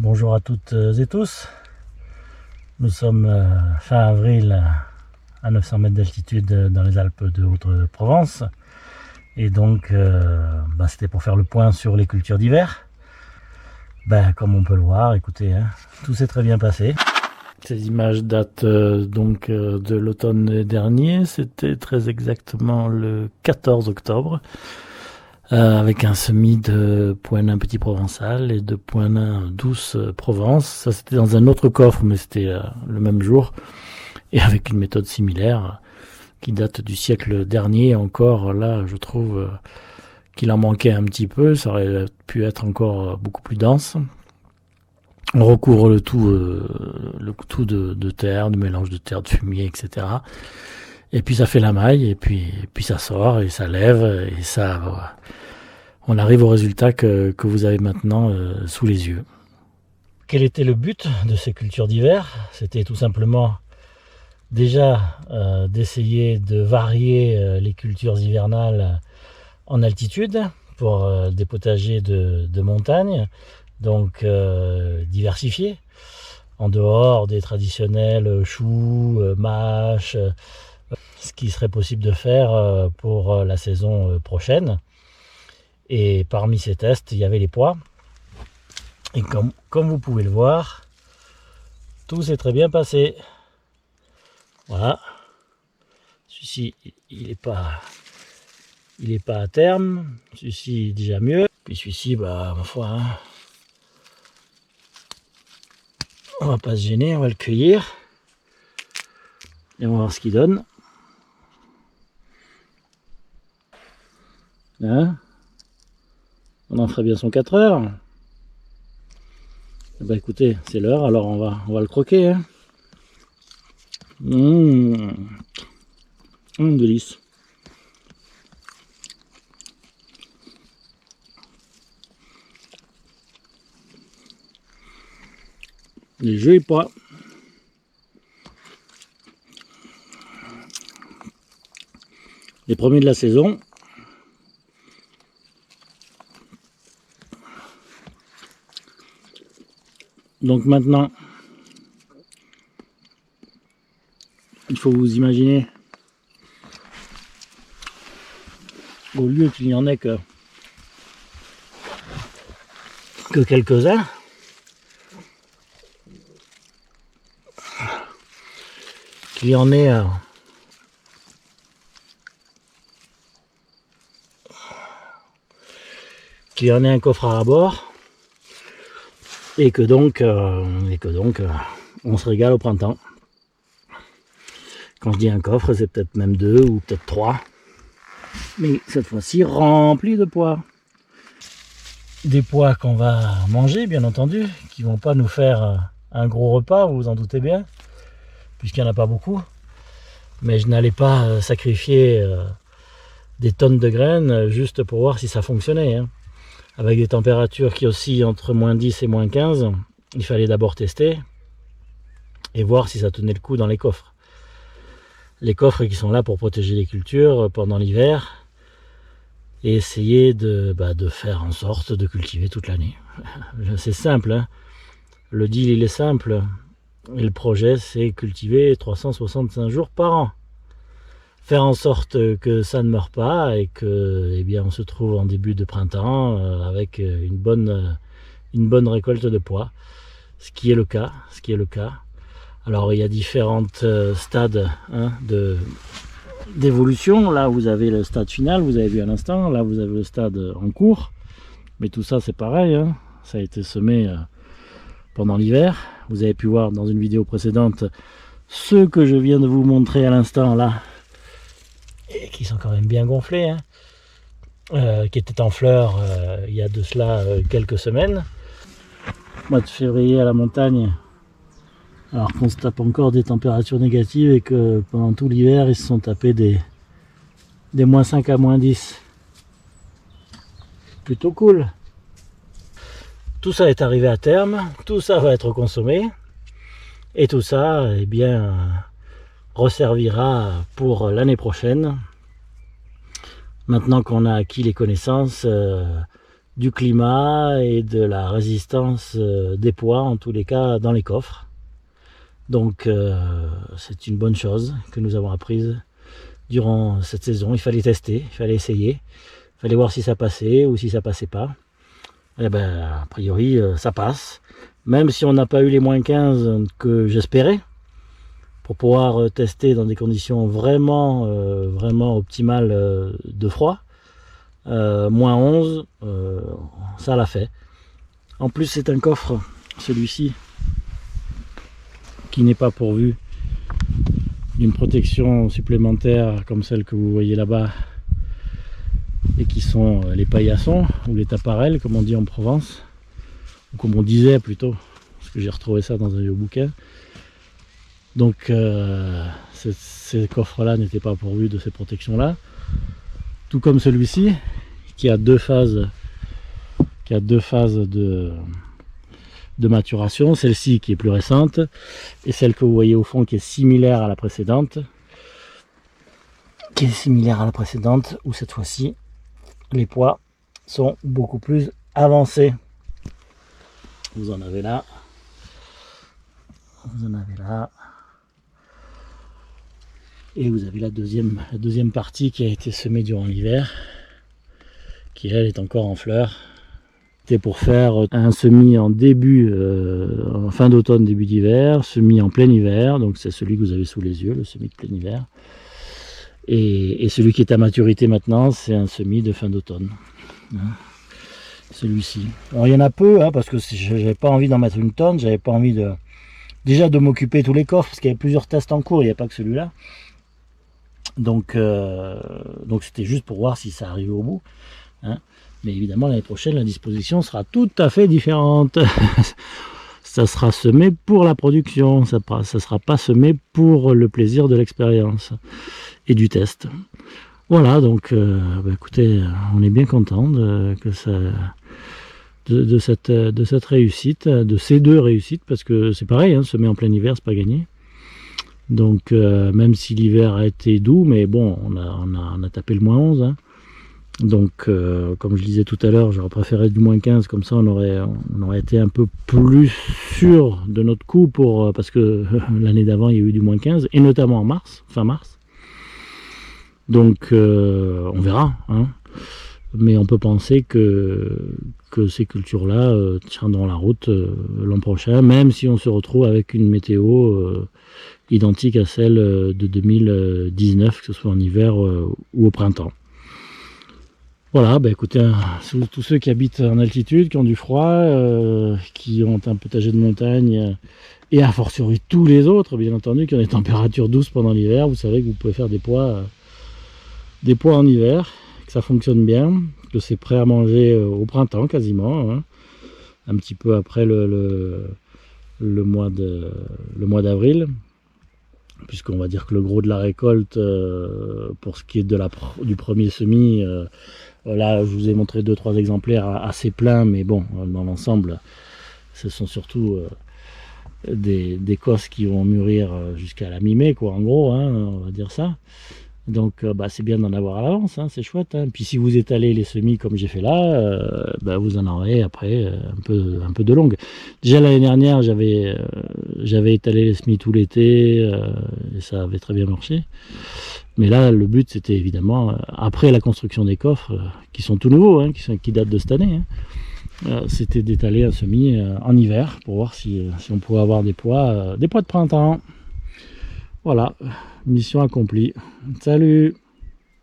Bonjour à toutes et tous. Nous sommes fin avril à 900 mètres d'altitude dans les Alpes de Haute-Provence. Et donc, c'était pour faire le point sur les cultures d'hiver. Comme on peut le voir, écoutez, tout s'est très bien passé. Ces images datent de l'automne dernier. C'était très exactement le 14 octobre. Avec un semis de point nain petit provençal et de point nain douce Provence. Ça c'était dans un autre coffre, mais c'était le même jour, et avec une méthode similaire qui date du siècle dernier. Encore là, je trouve qu'il en manquait un petit peu, ça aurait pu être encore beaucoup plus dense. On recouvre le tout de terre, de mélange de terre, de fumier, etc. Et puis ça fait la maille, et puis ça sort, et ça lève, et ça... on arrive au résultat que vous avez maintenant sous les yeux. Quel était le but de ces cultures d'hiver? C'était tout simplement déjà d'essayer de varier les cultures hivernales en altitude pour des potagers de montagne, donc diversifiés, en dehors des traditionnels choux, mâches, ce qui serait possible de faire pour la saison prochaine. Et parmi ces tests, il y avait les pois. Et comme vous pouvez le voir, tout s'est très bien passé. Voilà. Celui-ci, il n'est pas à terme. Celui-ci, déjà mieux. Puis celui-ci, ma foi, on va pas se gêner, on va le cueillir. Et on va voir ce qu'il donne. On en ferait bien son 4 heures. Écoutez, c'est l'heure, alors on va le croquer. Délice. Les jolis pois. Les premiers de la saison. Donc maintenant, il faut vous imaginer, au lieu qu'il n'y en ait que quelques-uns, qu'il y en ait un coffre à bord. Et que donc on se régale au printemps. Quand je dis un coffre, c'est peut-être même 2 ou peut-être 3. Mais cette fois-ci rempli de pois. Des pois qu'on va manger, bien entendu, qui vont pas nous faire un gros repas, vous vous en doutez bien, puisqu'il n'y en a pas beaucoup. Mais je n'allais pas sacrifier des tonnes de graines juste pour voir si ça fonctionnait. Avec des températures qui oscillent entre moins 10 et moins 15, il fallait d'abord tester et voir si ça tenait le coup dans les coffres. Les coffres qui sont là pour protéger les cultures pendant l'hiver et essayer de faire en sorte de cultiver toute l'année. C'est simple, le deal il est simple, et le projet c'est cultiver 365 jours par an. Faire en sorte que ça ne meure pas et que on se trouve en début de printemps avec une bonne récolte de pois, ce qui est le cas. Alors il y a différentes stades d'évolution. Là vous avez le stade final, vous avez vu à l'instant, là vous avez le stade en cours, mais tout ça c'est pareil, ça a été semé pendant l'hiver. Vous avez pu voir dans une vidéo précédente ce que je viens de vous montrer à l'instant là, et qui sont quand même bien gonflés, qui étaient en fleurs il y a de cela quelques semaines. Mois de février à la montagne, alors qu'on se tape encore des températures négatives et que pendant tout l'hiver ils se sont tapés des moins 5 à moins 10. Plutôt cool. Tout ça est arrivé à terme, tout ça va être consommé, et tout ça resservira pour l'année prochaine. Maintenant qu'on a acquis les connaissances du climat et de la résistance des poids, en tous les cas dans les coffres. Donc c'est une bonne chose que nous avons apprise durant cette saison. Il fallait tester, il fallait essayer, il fallait voir si ça passait ou si ça passait pas. Et ben a priori ça passe, même si on n'a pas eu les moins 15 que j'espérais, pour pouvoir tester dans des conditions vraiment optimales de froid. Moins 11, ça l'a fait. En plus c'est un coffre, celui-ci, qui n'est pas pourvu d'une protection supplémentaire comme celle que vous voyez là-bas, et qui sont les paillassons ou les taparelles comme on dit en Provence, ou comme on disait plutôt, parce que j'ai retrouvé ça dans un vieux bouquin. Donc ces coffres là n'étaient pas pourvus de ces protections là, tout comme celui-ci qui a deux phases de maturation, celle-ci qui est plus récente et celle que vous voyez au fond qui est similaire à la précédente, où cette fois-ci les poids sont beaucoup plus avancés. Vous en avez là, et vous avez la deuxième partie qui a été semée durant l'hiver, qui elle est encore en fleurs. C'était pour faire un semis en en fin d'automne, début d'hiver, semis en plein hiver, donc c'est celui que vous avez sous les yeux, le semis de plein hiver. Et celui qui est à maturité maintenant, c'est un semis de fin d'automne. Celui-ci. Alors il y en a peu, parce que j'avais pas envie d'en mettre une tonne, j'avais pas envie de m'occuper tous les coffres, parce qu'il y avait plusieurs tests en cours, il n'y a pas que celui-là. Donc c'était juste pour voir si ça arrivait au bout. Mais évidemment l'année prochaine la disposition sera tout à fait différente. Ça sera semé pour la production, ça sera pas semé pour le plaisir de l'expérience et du test. Voilà, donc écoutez, on est bien content de cette réussite, de ces deux réussites, parce que c'est pareil, semer en plein hiver c'est pas gagné. Donc même si l'hiver a été doux, mais bon, on a tapé le moins 11. Donc comme je disais tout à l'heure, j'aurais préféré du moins 15, comme ça on aurait été un peu plus sûr de notre coup, parce que l'année d'avant il y a eu du moins 15, et notamment en mars, fin mars. Donc on verra, mais on peut penser que ces cultures là tiendront la route l'an prochain, même si on se retrouve avec une météo identique à celle de 2019, que ce soit en hiver ou au printemps. Voilà, écoutez, tous ceux qui habitent en altitude, qui ont du froid, qui ont un potager de montagne, et a fortiori tous les autres, bien entendu, qui ont des températures douces pendant l'hiver, vous savez que vous pouvez faire des pois en hiver, que ça fonctionne bien, que c'est prêt à manger au printemps quasiment, un petit peu après le mois d'avril, puisqu'on va dire que le gros de la récolte, pour ce qui est du premier semis, là je vous ai montré 2-3 exemplaires assez pleins, mais bon, dans l'ensemble ce sont surtout des cosses qui vont mûrir jusqu'à la mi-mai, quoi, en gros, on va dire ça. Donc c'est bien d'en avoir à l'avance, c'est chouette. Puis si vous étalez les semis comme j'ai fait là, vous en aurez après un peu de longue. Déjà l'année dernière j'avais étalé les semis tout l'été, et ça avait très bien marché. Mais là le but c'était évidemment, après la construction des coffres, qui sont tout nouveaux, qui datent de cette année, c'était d'étaler un semis en hiver, pour voir si on pouvait avoir des pois de printemps. Voilà, mission accomplie. Salut!